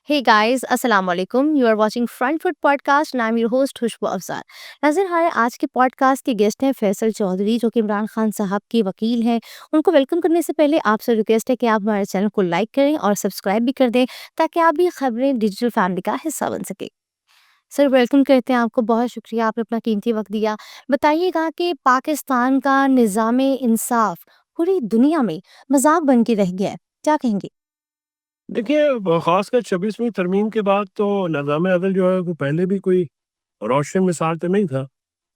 Hey guys, अस्सलाम वालेकुम। You are watching Front Foot Podcast and I'm your host खुशबू अफजार। नाज़रीन हमारे आज के पॉडकास्ट के गेस्ट हैं फैसल चौधरी जो कि इमरान खान साहब के वकील हैं। उनको वेलकम करने से पहले आपसे रिक्वेस्ट है कि आप हमारे चैनल को लाइक करें और सब्सक्राइब भी कर दें ताकि आप भी खबरें डिजिटल फैमिली का हिस्सा बन सके। सर वेलकम करते हैं आपको, बहुत शुक्रिया आपने अपना कीमती वक्त दिया। बताइएगा कि पाकिस्तान का निज़ाम इंसाफ पूरी दुनिया में मजाक बन के रह गया है, क्या कहेंगे? देखिए, ख़ासकर 26वीं तरमीम के बाद तो निज़ाम अदल जो है वो पहले भी कोई रोशन मिसाल तो नहीं था।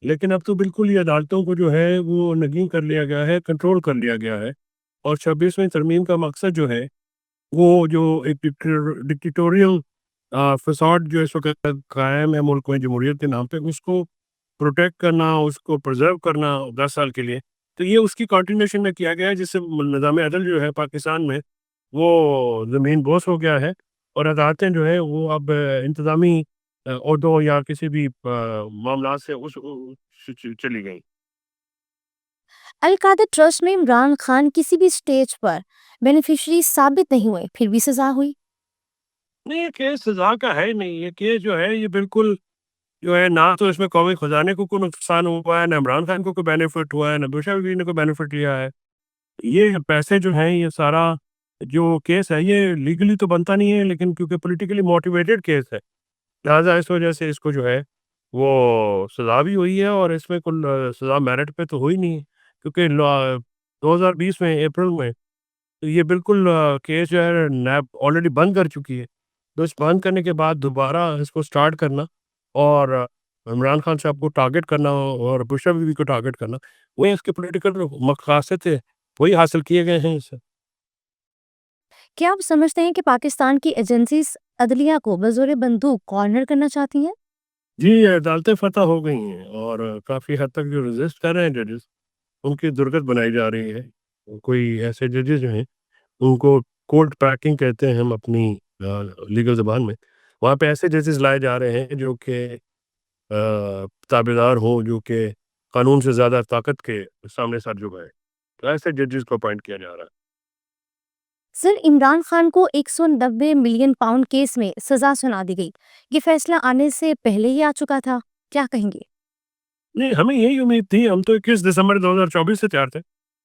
लेकिन अब तो बिल्कुल ही अदालतों को जो है वो नगीं कर लिया गया है, कंट्रोल कर लिया गया है। और 26वीं तरमीम का मकसद जो है वो जो एक डिक्टेटोरियल फ़साड जो इस वक़्त कायम है मुल्क में जमहूरियत के नाम पे, उसको प्रोटेक्ट करना, उसको प्रिज़र्व करना 10 साल के लिए। तो ये उसकी कंटिन्यूएशन में किया गया है, जिससे निज़ाम अदल जो है पाकिस्तान में वो ज़मीन बोस हो गया है। और अदालतें जो है वो अब इंतज़ामी ओहदों या किसी भी मामलात से उस उ च चली गई। अल कायदा ट्रस्ट में इमरान खान किसी भी स्टेज पर बेनिफिशियरी साबित नहीं हुए, फिर भी सजा हुई। नहीं, ये केस सज़ा का है नहीं, ये केस जो है ये बिल्कुल जो है, ना तो इसमें कौमी ख़ज़ाने को कोई नुकसान हुआ है, ना इमरान खान को कोई बेनिफिट हुआ है, ना बुशरा बीवी ने कोई बेनिफिट लिया है। ये पैसे जो हैं, ये सारा जो केस है ये लीगली तो बनता नहीं है, लेकिन क्योंकि पॉलिटिकली मोटिवेटेड केस है, लिहाज़ा इस वजह से इसको जो है वो सज़ा भी हुई है। और इसमें कुल सज़ा मेरिट पे तो हुई नहीं है, क्योंकि 2020 में अप्रैल में तो ये बिल्कुल केस जो है नैब ऑलरेडी बंद कर चुकी है। तो इस बंद करने के बाद दोबारा इसको स्टार्ट करना और इमरान खान साहब को टारगेट करना और बुशरा बीवी को टारगेट करना, वही इसके पॉलिटिकल मक़ासद थे, वही हासिल किए गए हैं इससे। क्या आप समझते हैं कि पाकिस्तान की एजेंसीज अदलिया को बज़ोर बंदूक कॉर्नर करना चाहती हैं? जी, अदालतें फ़तह हो गई हैं और काफ़ी हद तक जो रेज़िस्ट कर रहे हैं जजेस, उनकी दुर्गत बनाई जा रही है। कोई ऐसे जजेस जो हैं, उनको कोर्ट पैकिंग कहते हैं हम अपनी लीगल ज़ुबान में। वहाँ पे ऐसे जजेस लाए जा रहे हैं जो कि ताबेदार हों, जो कि कानून से ज़्यादा ताकत के सामने सर झुकाएँ। तो ऐसे जजेस को अपॉइंट किया जा रहा है। सर इमरान खान को 190 मिलियन पाउंड केस में सजा सुना दी गई। ये फैसला आने से पहले ही आ चुका था, क्या कहेंगे? नहीं, हमें यही उम्मीद थी, हम तो 21 दिसंबर 2024 से तैयार थे।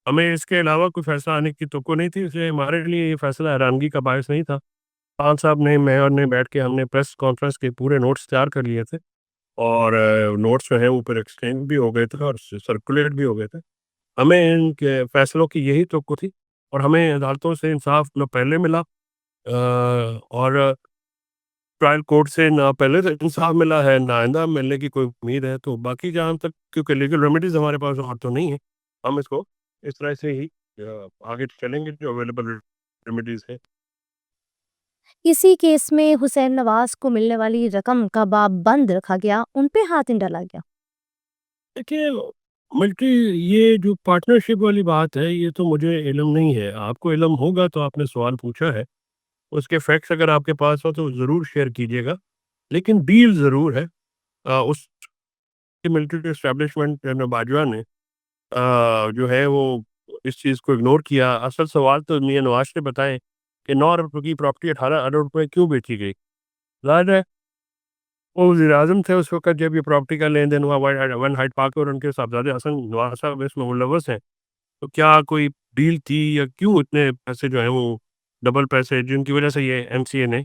हमें इसके अलावा कोई फ़ैसला आने की तो नहीं थी, इसलिए हमारे लिए ये फ़ैसला हैरानगी का बायस नहीं था। खान साहब ने, मैं ने बैठ के हमने प्रेस कॉन्फ्रेंस के पूरे नोट्स तैयार कर लिए थे और नोट्स जो हैं ऊपर एक्सचेंज भी हो गए थे और सर्कुलेट भी हो गए थे। हमें इनके फैसलों की यही तवक्को थी और हमें अदालतों से इंसाफ ना पहले मिला और ट्रायल कोर्ट से ना पहले से इंसाफ मिला है, ना आइंदा मिलने की कोई उम्मीद है। तो बाकी जहाँ तक, क्योंकि लीगल रेमेडीज़ हमारे पास और तो नहीं है, हम इसको इस तरह से ही आगे चलेंगे जो अवेलेबल रेमेडीज़ है। इसी केस में हुसैन नवाज को मिलने वाली रकम का बाब बंद रखा गया, उन पे हाथ नहीं डाला गया। देखिए, मिलिट्री ये जो पार्टनरशिप वाली बात है, ये तो मुझे इल्म नहीं है। आपको इल्म होगा तो आपने सवाल पूछा है, उसके फैक्ट्स अगर आपके पास हो तो ज़रूर शेयर कीजिएगा। लेकिन डील ज़रूर है। उस मिलिट्री एस्टेब्लिशमेंट जनरल बाजवा ने जो है वो इस चीज़ को इग्नोर किया। असल सवाल तो मियाँ नवाज़ ने बताए कि 9 अरब रुपए की प्रॉपर्टी 18 अरब रुपए क्यों बेची गई? ज़ाहिर है वो वज़ीर-ए-आज़म थे उस वक़्त जब ये प्रॉपर्टी का लेन-देन हुआ। वन हाइड पार्क और उनके साहबजादे हसन नवाज़ साहब इसमें मुलव्वस हैं। तो क्या कोई डील थी या क्यों इतने पैसे जो हैं वो डबल पैसे जिनकी वज़ह से ये एमसीए ने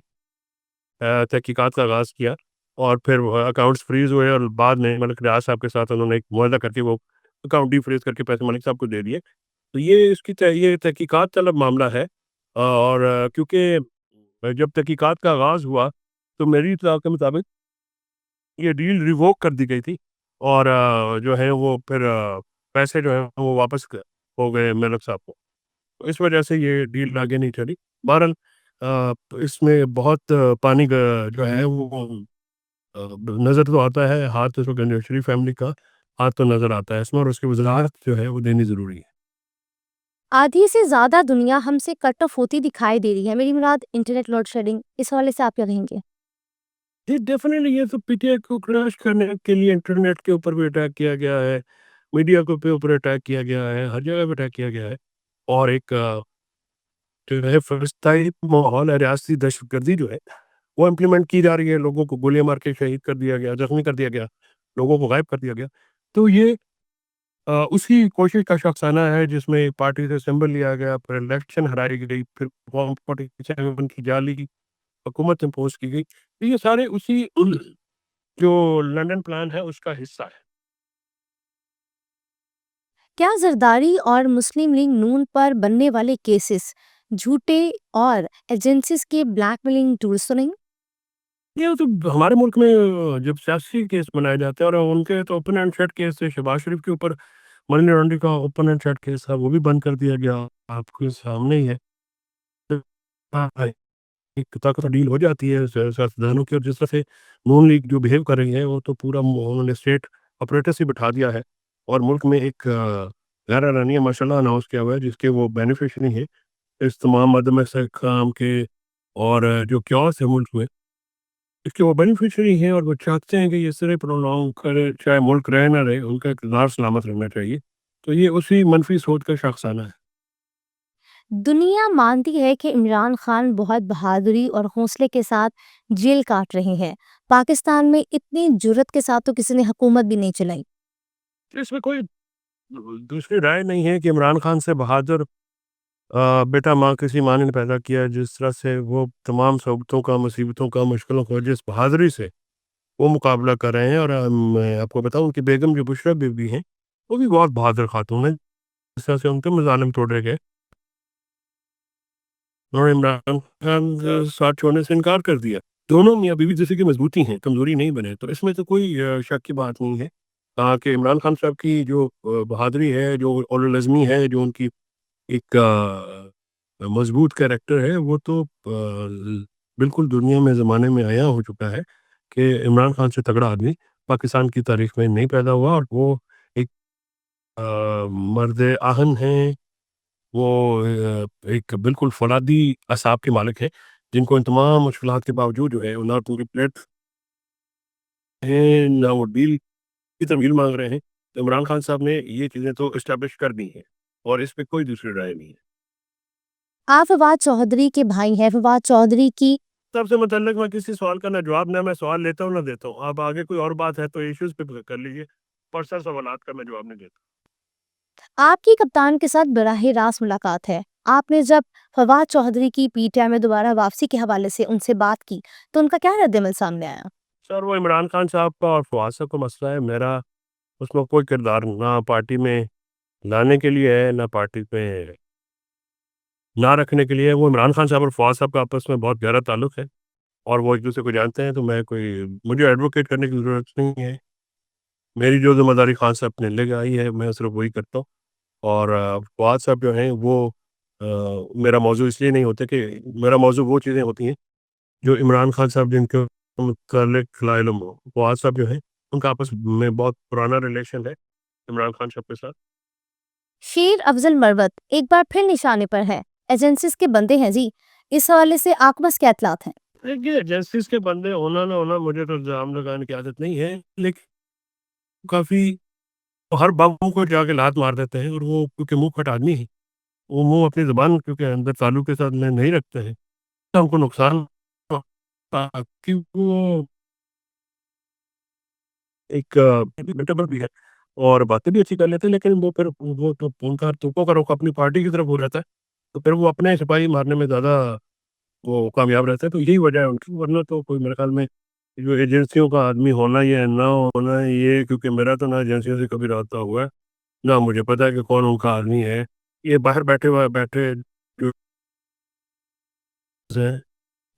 तहकीकात का आगाज़ किया और फिर वो अकाउंट्स फ्रीज़ हुए और बाद में मलिक रियाज साहब के साथ उन्होंने एक मुआहदा करके वो अकाउंट डीफ्रीज़ करके पैसे मलिक साहब को दे दिए। तो ये तहकीकात तलब मामला है और क्योंकि जब तहकीकात का आगाज़ हुआ तो मेरी इत्तला के मुताबिक ये डील रिवोक कर दी गई थी और जो है वो फिर पैसे जो हैं वो वापस हो गए मलिक साहब को। तो इस वजह से ये डील आगे नहीं चली। बहरहाल तो इसमें बहुत पानी का जो है वो नज़र तो आता है, हाथ तो गंजेशरी फैमिली का हाथ तो नज़र आता है इसमें और उसकी वज़ाहत जो है वो देनी ज़रूरी है। आधी से ज्यादा दुनिया हमसे कट ऑफ होती दिखाई दे रही है, मेरी मुराद इंटरनेट लोड शेडिंग, इस हवाले से आप क्या कहेंगे? जी, डेफ़िनेटली ये तो पीटीआई को क्रश करने के लिए इंटरनेट के ऊपर भी अटैक किया गया है, मीडिया के ऊपर अटैक किया गया है, हर जगह पे अटैक किया गया है और एक जो है फ़िलिस्तीनी माहौल है, रियासती दहशतगर्दी जो है وہ इम्प्लीमेंट की जा रही है, लोगों को गोलियाँ मार के शहीद कर दिया गया, ज़ख्मी कर दिया गया, लोगों को गायब कर दिया गया। तो ये उसी कोशिश का शख़्साना है जिसमें एक पार्टी से सिंबल लिया गया, फिर इलेक्शन हराई गई, फिर फॉर्म 47 की जाली हुकूमत इम्पोज़ की गई। तो ये सारे उसी जो लंदन प्लान है उसका हिस्सा है। क्या जरदारी और मुस्लिम लीग नून पर बनने वाले केसेस झूठे और एजेंसीज के ब्लैकमेलिंग टूल्स तो नहीं? ये तो हमारे मुल्क में जब सियासी केस बनाए जाते हैं और उनके तो ओपन एंड शट केस थे, शहबाज शरीफ के ऊपर मनी लॉन्ड्रिंग का ओपन एंड शट केस था, वो भी बंद कर दिया गया, आपके सामने ही है। तो हाँ, हाँ, एक ताकत डील हो जाती है सियासतदानों की, और जिस तरह से नून लीग जो बिहेव कर रही है, वो तो पूरा उन्होंने स्टेट ऑपरेटर्स ही बिठा दिया है और मुल्क में एक गैर-एलानिया माशाल्लाह अनाउंस किया हुआ है, जिसके वो बेनिफिशियरी हैं, इस तमाम अदम इस्तेहकाम के और जो क्योस है मुल्क में, इसके वो बेनिफिशियरी हैं और वो चाहते हैं कि ये इस तरह प्रोलॉन्ग करे, चाहे मुल्क रहे ना रहे, उनका इक़्तिदार सलामत रहना चाहिए। तो ये उसी मनफ़ी सोच का शख़्साना है। दुनिया मानती है कि इमरान खान बहुत बहादुरी और हौसले के साथ जेल काट रहे हैं। पाकिस्तान में इतनी जुर्रत के साथ तो किसी ने हुकूमत भी नहीं चलाई। तो इसमें कोई दूसरी राय नहीं है कि इमरान खान से बहादुर बेटा माँ किसी माँ ने पैदा किया है। जिस तरह से वो तमाम सोबतों का, मुसीबतों का, मुश्किलों का जिस बहादुरी से वो मुकाबला कर रहे हैं, और मैं आपको बताऊँ उनकी बेगम जो बुशरा बीबी हैं, वो भी बहुत बहादुर खातून है। जिस तरह से उनके मज़ालिम तोड़े गए और इमरान खान का साथ छोड़ने से इनकार कर दिया। दोनों मियाँ-बीवी जैसे कि मज़बूती हैं, कमज़ोरी नहीं बने। तो इसमें तो कोई शक की बात नहीं है कि इमरान खान साहब की जो बहादुरी है, जो औलुल अज़मी है, जो उनकी एक मज़बूत कैरेक्टर है, वो तो बिल्कुल दुनिया में ज़माने में आया हो चुका है कि इमरान खान से तगड़ा आदमी पाकिस्तान की तारीख़ में नहीं पैदा हुआ, और वो एक अ, मर्द आहन हैं। वो एक बिल्कुल फ़ौलादी असाब के मालिक हैं, जिनको इन तमाम मुश्किलात के बावजूद जो है, ना तो उनकी प्लेट है, ना वो डील की तमील माँग रहे हैं। तो इमरान खान साहब ने ये चीज़ें तो एस्टेब्लिश कर दी हैं और इस पे कोई दूसरी राय नहीं है। आप फवाद चौधरी के भाई हैं। फवाद चौधरी की सबसे मुतल्लिक़ मैं किसी सवाल का ना जवाब, ना मैं सवाल लेता हूँ, ना देता हूँ। अब आगे कोई और बात है तो इश्यूज़ पे कर लीजिए। पर्सनल सवालात का मैं जवाब नहीं देता। आपकी कप्तान के साथ बराह रास्त मुलाकात है। आपने जब फवाद चौधरी की पीटीआई में दोबारा वापसी के हवाले से उनसे बात की, तो उनका क्या रद्द-ए-अमल सामने आया? सर, वो इमरान खान साहब का और फवाद साहब का मसला है, मेरा उसमें कोई किरदार ना पार्टी में लाने के लिए है, ना पार्टी में ना रखने के लिए है। वो इमरान खान साहब और फवाद साहब का आपस में बहुत गहरा ताल्लुक है और वो एक-दूसरे को जानते हैं, तो मैं कोई मुझे एडवोकेट करने की ज़रूरत नहीं है। मेरी जो ज़िम्मेदारी खान साहब ने लेके आई है, मैं सिर्फ़ वही करता हूँ। और फवाद साहब जो हैं वो अ, मेरा मौज़ू इसलिए नहीं होता कि मेरा मौज़ू वो चीज़ें होती हैं जो इमरान खान साहब जिनके मुतल्लिक़ लाइल्म हो। फवाद साहब जो हैं, उनका आपस में बहुत पुराना रिलेशन है इमरान खान साहब के साथ। शेर अफजल मरवत एक बार फिर निशाने पर है। एजेंसीज के बंदे हैं जी। इस हवाले से आपके पास क्या इत्तलात हैं? देखिए, जस्टिस के बंदे होना ना होना मुझे तो इल्ज़ाम लगाने की आदत नहीं है, लेकिन काफ़ी हर बम को जाके लात मार देते हैं, और वो क्योंकि मुँह फट आदमी है, वो मुँह अपनी ज़ुबान क्योंकि अंदर तालू के साथ में नहीं रखते हैं, तो हमको नुकसान कि वो एक मेंटेबल भी है और बातें भी अच्छी कर लेते हैं, लेकिन वो फिर वो तो उनका तुप्पों का रुख अपनी पार्टी की तरफ हो जाता है, तो फिर वो अपने सिपाही मारने में ज़्यादा वो कामयाब रहते हैं, तो यही वजह है उनकी, वरना तो कोई मेरे ख्याल में जो एजेंसियों का आदमी होना या ना होना, ये क्योंकि मेरा तो ना एजेंसियों से कभी रब्ता हुआ है, ना मुझे पता है कि कौन उनका आदमी है। ये बाहर बैठे जो हैं,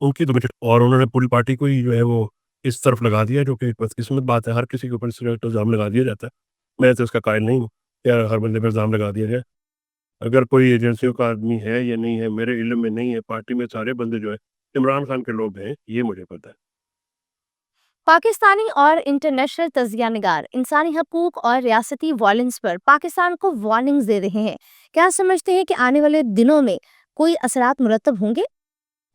उनकी तो मुझे, और उन्होंने पूरी पार्टी को ही जो है वो इस तरफ लगा दिया, जो कि बदकिस्मत बात है, हर किसी के ऊपर इस तरह का इल्ज़ाम लगा दिया जाता है। मैं तो इसका कायल नहीं हूँ, या हर बंदे पे इल्ज़ाम लगा दिया जाए। अगर कोई एजेंसियों का आदमी है या नहीं है, मेरे इल्म में नहीं है, पार्टी में सारे बंदे जो है इमरान खान के लोग हैं, ये मुझे पता है। पाकिस्तानी और इंटरनेशनल तजिया निगार इंसानी हकूक और रियासती वायलेंस पर पाकिस्तान को वार्निंग्स दे रहे हैं। क्या समझते हैं कि आने वाले दिनों में कोई असरात मुरतब होंगे?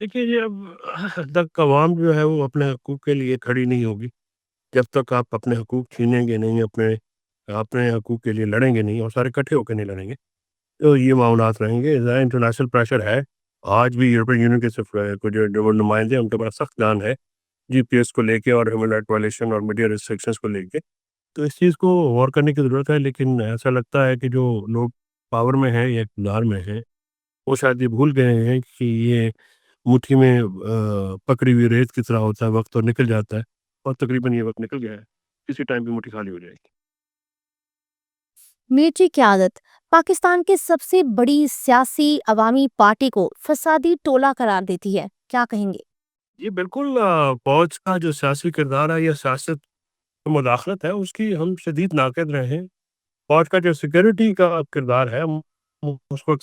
देखिए, ये अब तक अवाम जो है वो अपने हकूक़ के लिए खड़ी नहीं होगी, जब तक आप अपने हकूक़ छीनेंगे नहीं, अपने अपने हकूक़ के लिए लड़ेंगे नहीं और सारे इकट्ठे होके नहीं लड़ेंगे, तो ये मामलात रहेंगे। ज़रा इंटरनेशनल प्रेशर है, آج بھی یورپین یونین کے کو جو نمائندے ہیں ان کا بڑا سخت پلان ہے جی پی ایس کو لے کے اور ہیومن رائٹ وائلیشن اور میڈیا ریسٹرکشنس کو لے کے. تو اس چیز کو غور کرنے کی ضرورت ہے، لیکن ایسا لگتا ہے کہ جو لوگ پاور میں ہیں یا اقتدار میں ہیں وہ شاید یہ بھول گئے ہیں کہ یہ مٹھی میں پکڑی ہوئی ریت کی طرح ہوتا ہے، وقت اور نکل جاتا ہے، اور تقریباً یہ وقت نکل گیا ہے، کسی ٹائم بھی مٹھی خالی ہو جائے گی. ملٹری قیادت پاکستان کے سب سے بڑی سیاسی عوامی پارٹی کو فسادی ٹولہ قرار دیتی ہے، کیا کہیں گے؟ یہ بالکل فوج کا جو سیاسی کردار ہے یا سیاست میں مداخلت ہے اس کی ہم شدید ناقد رہے ہیں. فوج کا جو سیکورٹی کا کردار ہے ہم اس کو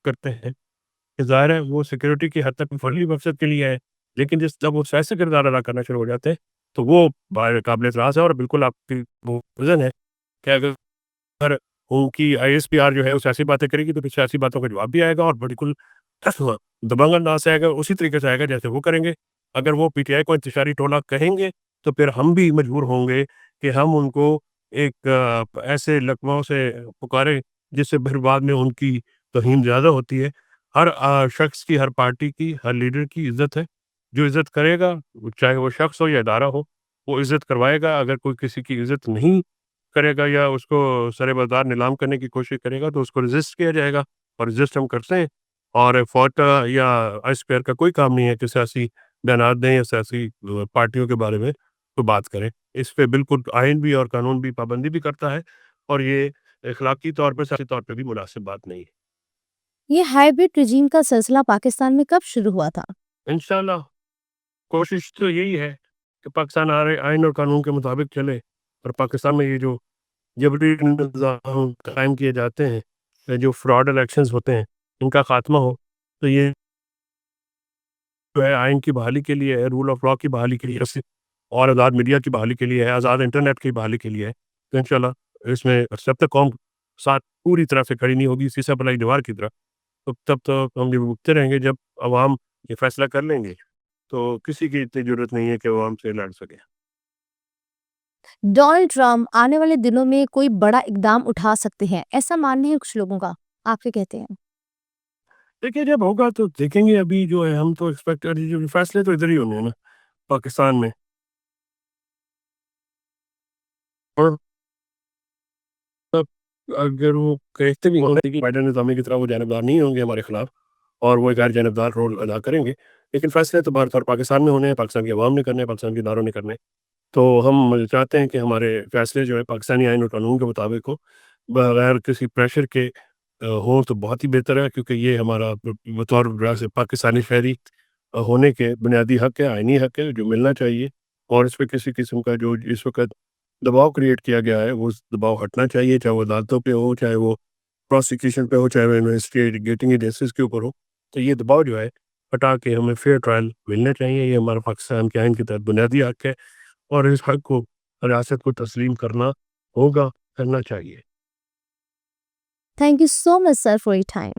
کرتے ہیں کہ ظاہر ہے وہ سیکورٹی کی حد تک فوجی مقصد کے لیے ہے، لیکن جب وہ سیاسی کردار ادا کرنا شروع ہو جاتے ہیں تو وہ قابل اعتراض ہے. اور بالکل آپ کی وہ وزن ہے کہ اگر ان کی آئی ایس پی آر جو ہے وہ سیاسی باتیں کرے گی تو پھر سیاسی باتوں کا جواب بھی آئے گا، اور بالکل دبنگ انداز سے آئے گا، اسی طریقے سے آئے گا جیسے وہ کریں گے. اگر وہ پی ٹی آئی کو انتشاری ٹولہ کہیں گے تو پھر ہم بھی مجبور ہوں گے کہ ہم ان کو ایک ایسے لقبوں سے پکاریں جس سے پھر بعد میں ان کی توہین زیادہ ہوتی ہے. ہر شخص کی، ہر پارٹی کی، ہر لیڈر کی عزت ہے. جو عزت کرے گا چاہے وہ شخص ہو یا ادارہ ہو وہ عزت کروائے گا. اگر کوئی کسی کی عزت نہیں کرے گا یا اس کو سر بازار نیلام کرنے کی کوشش کرے گا تو اس کو رجسٹ کیا جائے گا، اور رجسٹ ہم کرتے ہیں. اور فوج کا یا آئی پی آر کا کوئی کام نہیں ہے کہ سیاسی بیانات دیں یا سیاسی پارٹیوں کے بارے میں کوئی بات کریں. اس پہ بالکل آئین بھی اور قانون بھی پابندی بھی کرتا ہے، اور یہ اخلاقی طور پہ، سیاسی طور پہ بھی مناسب بات نہیں ہے. یہ ہائیبرڈ رجیم کا سلسلہ پاکستان میں کب شروع ہوا تھا؟ انشاءاللہ کوشش تو یہی ہے کہ پاکستان آئین اور قانون کے مطابق چلے، اور پاکستان میں یہ جو جبری نظام قائم کیے جاتے ہیں، جو فراڈ الیکشنز ہوتے ہیں، ان کا خاتمہ ہو. تو یہ جو ہے آئین کی بحالی کے لیے ہے، رول آف لا کی بحالی کے لیے ہے، اور آزاد میڈیا کی بحالی کے لیے ہے، آزاد انٹرنیٹ کی بحالی کے لیے ہے. تو انشاءاللہ اس میں جب تک قوم ساتھ پوری طرح سے کھڑی نہیں ہوگی سیسا پلائی دیوار کی طرح، تو تب تک ہم یہ بھگتے رہیں گے. جب عوام یہ فیصلہ کر لیں گے تو کسی کی اتنی ضرورت نہیں ہے کہ وہ ہم سے لڑ سکے. ڈونلڈ ٹرمپ آنے والے دنوں میں کوئی بڑا اقدام اٹھا سکتے ہیں، ایسا ماننا ہے کچھ لوگوں کا، آپ کیا کہتے ہیں؟ دیکھیے جب ہوگا تو دیکھیں گے. ابھی جو ہے ہم تو ایکسپیکٹ جو فیصلے تو ادھر ہی ہونے ہیں نا، پاکستان میں. اور تب اگر وہ کہتے بھی ہوں گے کہ بائیڈن نظامیہ کی طرح وہ جانبدار نہیں ہوں گے ہمارے خلاف، اور وہ غیر جانبدار رول ادا کریں گے، لیکن فیصلے تو بہرحال پاکستان میں ہونے ہیں، پاکستان کی عوام نے کرنے ہیں، پاکستان کے اداروں نے کرنے ہیں. تو ہم چاہتے ہیں کہ ہمارے فیصلے جو ہے پاکستانی آئین اور قانون کے مطابق ہو، بغیر کسی پریشر کے ہوں تو بہت ہی بہتر ہے. کیونکہ یہ ہمارا بطور پاکستانی شہری ہونے کے بنیادی حق ہے، آئینی حق ہے جو ملنا چاہیے. اور اس پہ کسی قسم کا جو اس وقت دباؤ کریٹ کیا گیا ہے وہ دباؤ ہٹنا چاہیے، چاہے وہ عدالتوں پہ ہو، چاہے وہ پروسیکیوشن پہ ہو، چاہے وہ انویسٹیگیٹنگ ایجنسیز کے اوپر ہو. تو یہ دباؤ جو ہے ہٹا کے ہمیں فیئر ٹرائل ملنا چاہیے. یہ ہمارا پاکستان کے آئین کے تحت بنیادی حق ہے، اور اس حق کو ریاست کو تسلیم کرنا ہوگا، کرنا چاہیے. Thank you so much sir for your time.